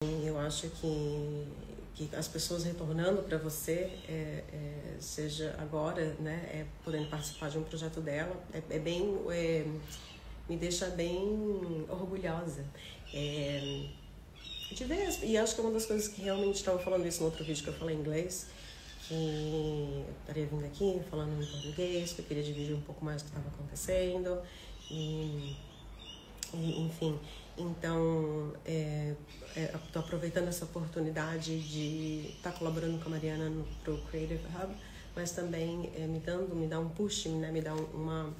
Eu acho que as pessoas retornando para você, seja agora, né, podendo participar de um projeto dela, me deixa bem orgulhosa. De ver, e acho que é uma das coisas que realmente estava falando isso no outro vídeo que eu falei em inglês, que eu estaria vindo aqui falando em português, que eu queria dividir um pouco mais do que estava acontecendo, enfim. Então, estou aproveitando essa oportunidade de estar colaborando com a Mariana pro Creative Hub, mas também me dá um push, né, me dá uma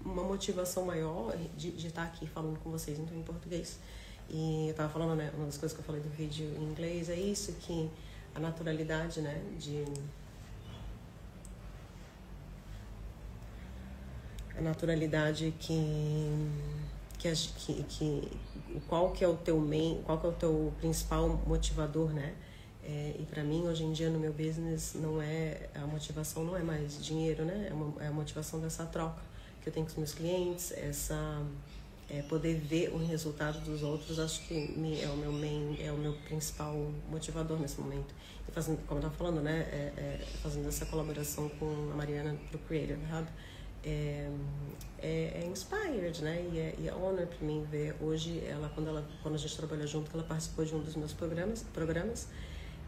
motivação maior de estar aqui falando com vocês então, em português. E eu estava falando, né, uma das coisas que eu falei do vídeo em inglês é isso, que a naturalidade, né, qual que é o teu principal motivador, né? E para mim hoje em dia no meu business a motivação não é mais dinheiro, né? É a motivação dessa troca que eu tenho com os meus clientes, poder ver o resultado dos outros, acho que é o meu principal motivador nesse momento. E fazendo, como eu estava falando, né? Fazendo essa colaboração com a Mariana do Creative Hub, inspired, né? E é honor para mim ver hoje quando a gente trabalhou junto, que ela participou de um dos meus programas,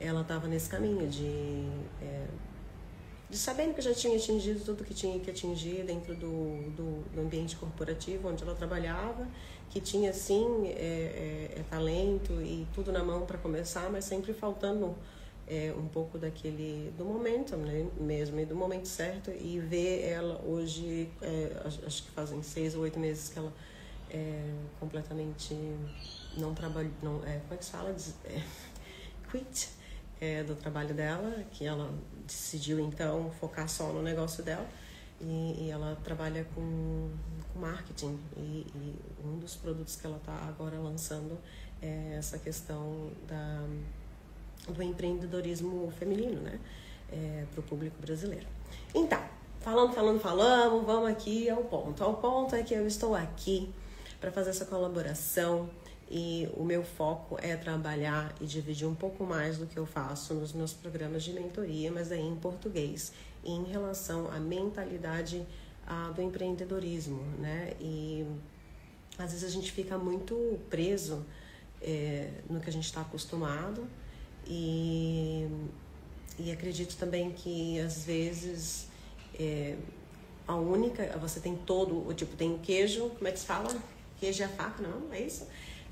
ela estava nesse caminho de sabendo que já tinha atingido tudo que tinha que atingir dentro do ambiente corporativo onde ela trabalhava, que tinha sim talento e tudo na mão para começar, mas sempre faltando um pouco do momento, né, mesmo, e do momento certo, e ver ela hoje, acho que fazem 6 ou 8 meses que ela completamente não trabalha, como é que se fala? Quit do trabalho dela, que ela decidiu então focar só no negócio dela, e ela trabalha com marketing, e um dos produtos que ela está agora lançando é essa questão do empreendedorismo feminino, né, para o público brasileiro. Então, falamos, vamos aqui ao ponto. Ao ponto é que eu estou aqui para fazer essa colaboração e o meu foco é trabalhar e dividir um pouco mais do que eu faço nos meus programas de mentoria, mas aí em português, em relação à mentalidade do empreendedorismo, né? E às vezes a gente fica muito preso no que a gente está acostumado, e acredito também que às vezes você tem tem o queijo, como é que se fala? Queijo e a faca, não? É isso?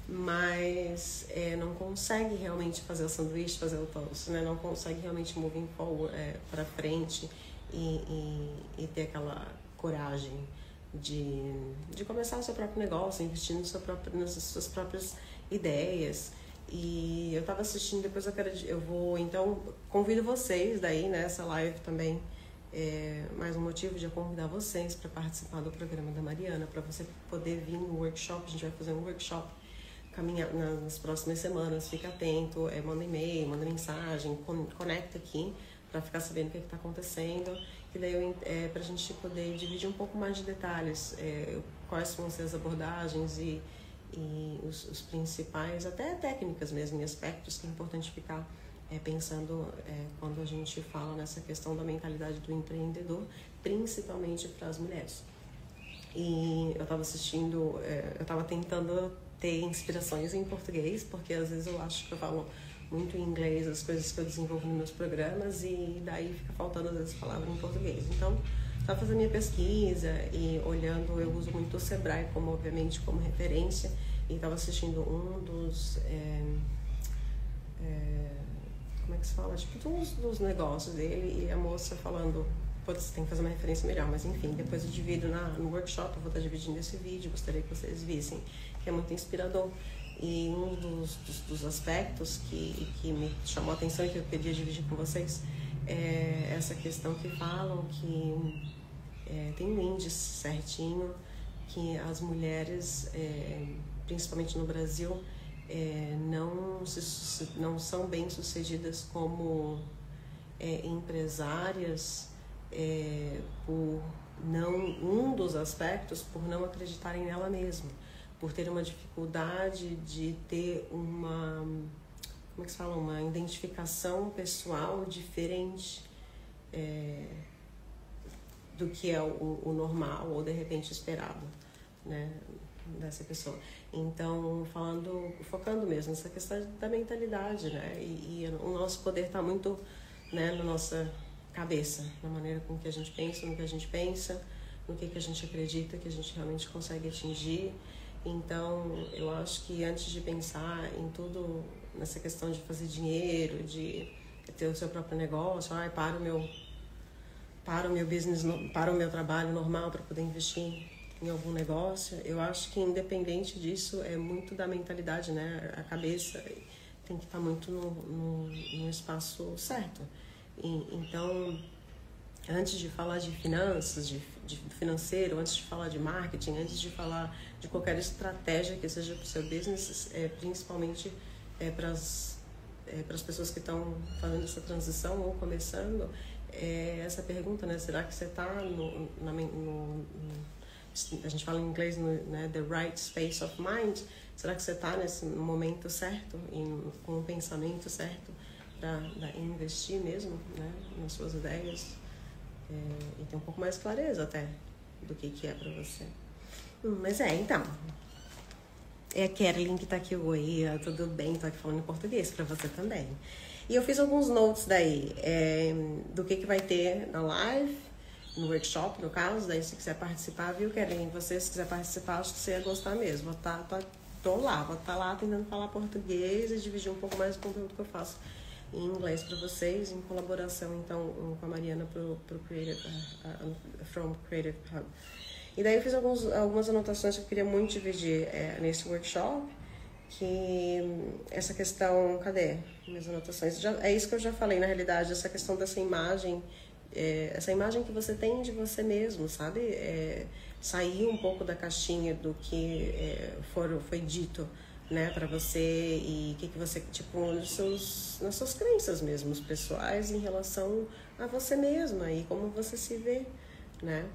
Mas não consegue realmente fazer o sanduíche, fazer o toast, né? Não consegue realmente moving forward para frente e ter aquela coragem de começar o seu próprio negócio, investir nas suas próprias ideias. E eu estava assistindo, depois então convido vocês daí nessa live também, mais um motivo de eu convidar vocês para participar do programa da Mariana, para você poder vir no workshop. A gente vai fazer um workshop nas próximas semanas, fica atento, manda e-mail, manda mensagem, conecta aqui para ficar sabendo o que está acontecendo, e daí para a gente poder dividir um pouco mais de detalhes, quais vão ser as abordagens e os principais, até técnicas mesmo, e aspectos que é importante ficar pensando quando a gente fala nessa questão da mentalidade do empreendedor, principalmente para as mulheres. E eu estava assistindo, eu estava tentando ter inspirações em português, porque às vezes eu acho que eu falo muito em inglês as coisas que eu desenvolvo nos meus programas, e daí fica faltando às vezes palavras em português. Então, estava fazendo minha pesquisa e olhando, eu uso muito o Sebrae obviamente como referência, e estava assistindo um dos como é que se fala? Tipo, dos negócios dele, e a moça falando, você tem que fazer uma referência melhor, mas enfim, depois eu divido no workshop, eu vou estar dividindo esse vídeo, gostaria que vocês vissem, que é muito inspirador. E um dos aspectos que me chamou a atenção e que eu queria dividir com vocês é essa questão que falam que tem um índice certinho que as mulheres, principalmente no Brasil, não são bem sucedidas como empresárias, por não, um dos aspectos por não acreditarem nela mesma, por ter uma dificuldade de ter uma, como é que se fala, uma identificação pessoal diferente do que é o normal ou de repente esperado, né, dessa pessoa. Então, focando mesmo nessa questão da mentalidade, né, e o nosso poder está muito, né, na nossa cabeça, na maneira com que a gente pensa, no que a gente pensa, no que a gente acredita que a gente realmente consegue atingir. Então, eu acho que antes de pensar em tudo, nessa questão de fazer dinheiro, de ter o seu próprio negócio, para o meu business, para o meu trabalho normal para poder investir em algum negócio, eu acho que independente disso é muito da mentalidade, né? A cabeça tem que estar muito no espaço certo. Então, antes de falar de finanças, de financeiro, antes de falar de marketing, antes de falar de qualquer estratégia que seja para o seu business, principalmente para as pessoas que estão fazendo essa transição ou começando, essa pergunta, né? Será que você está a gente fala em inglês, né? The right space of mind. Será que você está nesse momento certo, com o pensamento certo para investir mesmo, né, nas suas ideias e ter um pouco mais clareza até do que é para você. Mas então, é a Kerlin que tá aqui. Oi, tudo bem? Tô aqui falando em português para você também. E eu fiz alguns notes daí do que vai ter na live, no workshop, no caso. Daí, se quiser participar, viu, Kerlin? Você, se quiser participar, acho que você ia gostar mesmo. Tô lá, vou estar lá tentando falar português e dividir um pouco mais do conteúdo que eu faço em inglês para vocês, em colaboração, então, com a Mariana from Creative Hub. E daí eu fiz algumas anotações que eu queria muito dividir nesse workshop, que essa questão, cadê minhas anotações? É isso que eu já falei, na realidade, essa questão dessa imagem, essa imagem que você tem de você mesmo, sabe? Sair um pouco da caixinha do que foi dito, né, para você, e que você, tipo, nas suas crenças mesmo, pessoais, em relação a você mesma e como você se vê, né?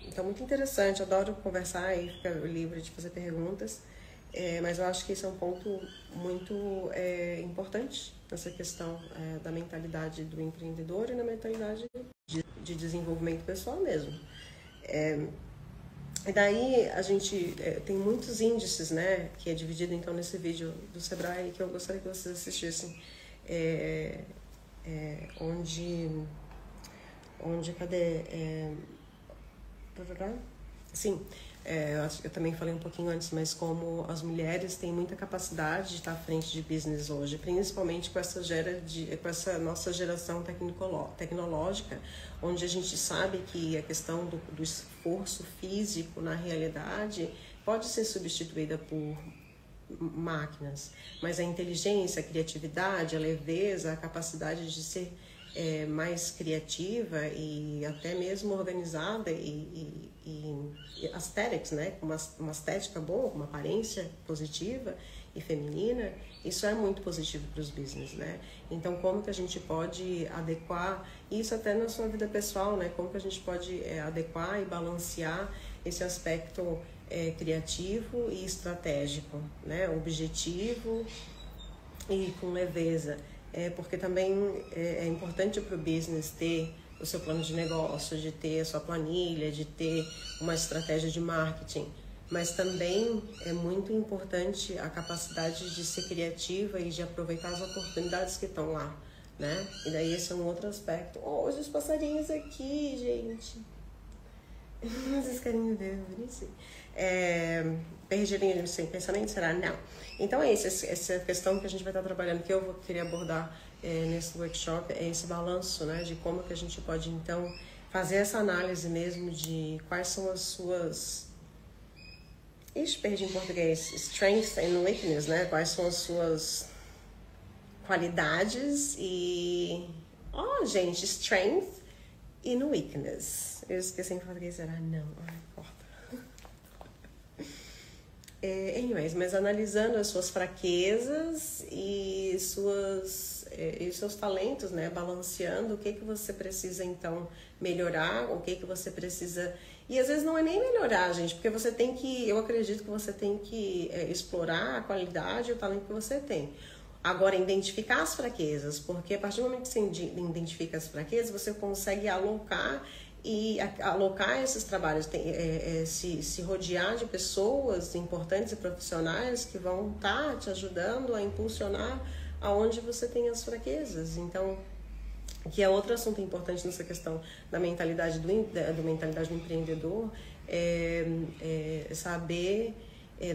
Então, muito interessante, adoro conversar e ficar livre de fazer perguntas, mas eu acho que esse é um ponto muito importante nessa questão da mentalidade do empreendedor e na mentalidade de desenvolvimento pessoal mesmo. E daí a gente tem muitos índices, né, que é dividido então nesse vídeo do Sebrae, que eu gostaria que vocês assistissem, onde cadê? Sim, eu também falei um pouquinho antes, mas como as mulheres têm muita capacidade de estar à frente de business hoje, principalmente com essa nossa geração tecnológica, onde a gente sabe que a questão do esforço físico, na realidade, pode ser substituída por máquinas, mas a inteligência, a criatividade, a leveza, a capacidade de ser mais criativa e até mesmo organizada e aesthetics, né? Com uma estética boa, uma aparência positiva e feminina, isso é muito positivo para os business, né? Então, como que a gente pode adequar isso até na sua vida pessoal, né? Como que a gente pode adequar e balancear esse aspecto criativo e estratégico, né? Objetivo e com leveza. Porque também é importante para o business ter o seu plano de negócio, de ter a sua planilha, de ter uma estratégia de marketing, mas também é muito importante a capacidade de ser criativa e de aproveitar as oportunidades que estão lá, né? E daí esse é um outro aspecto. Hoje os passarinhos aqui, gente. Vocês querem me ver, bonitinho. Perderem sem pensamento? Será? Não. Então é isso, essa questão que a gente vai estar trabalhando, que eu queria abordar nesse workshop, é esse balanço, né, de como que a gente pode, então, fazer essa análise mesmo de quais são as suas... Ixi, perdi em português. Strengths and weakness, né? Quais são as suas qualidades e... gente, strength e weakness. Eu esqueci em português, será? Não. Corta. Anyways, mas analisando as suas fraquezas e suas e os seus talentos, né? Balanceando o que você precisa, então, melhorar, o que você precisa... E às vezes não é nem melhorar, gente, porque você tem que... Eu acredito que você tem que explorar a qualidade e o talento que você tem. Agora, identificar as fraquezas, porque a partir do momento que você identifica as fraquezas, você consegue alocar esses trabalhos, se rodear de pessoas importantes e profissionais que vão estar te ajudando a impulsionar aonde você tem as fraquezas. Então, que é outro assunto importante nessa questão da mentalidade mentalidade do empreendedor, saber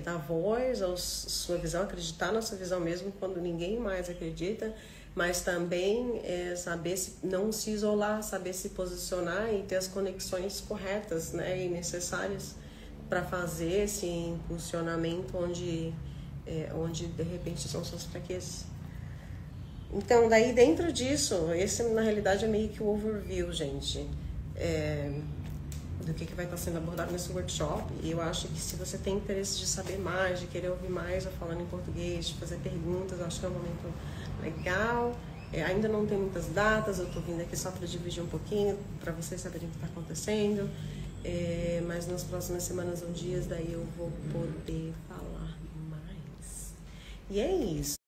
dar voz à sua visão, acreditar na sua visão mesmo quando ninguém mais acredita, mas também saber não se isolar, saber se posicionar e ter as conexões corretas, né, e necessárias para fazer esse impulsionamento onde de repente são suas fraquezas. Então, daí dentro disso, esse na realidade é meio que o overview, gente, do que vai estar sendo abordado nesse workshop. E eu acho que se você tem interesse de saber mais, de querer ouvir mais eu falando em português, de fazer perguntas, eu acho que é um momento legal. Ainda não tem muitas datas, eu estou vindo aqui só para dividir um pouquinho, para vocês saberem o que está acontecendo. Mas nas próximas semanas ou dias, daí eu vou poder falar mais. E é isso.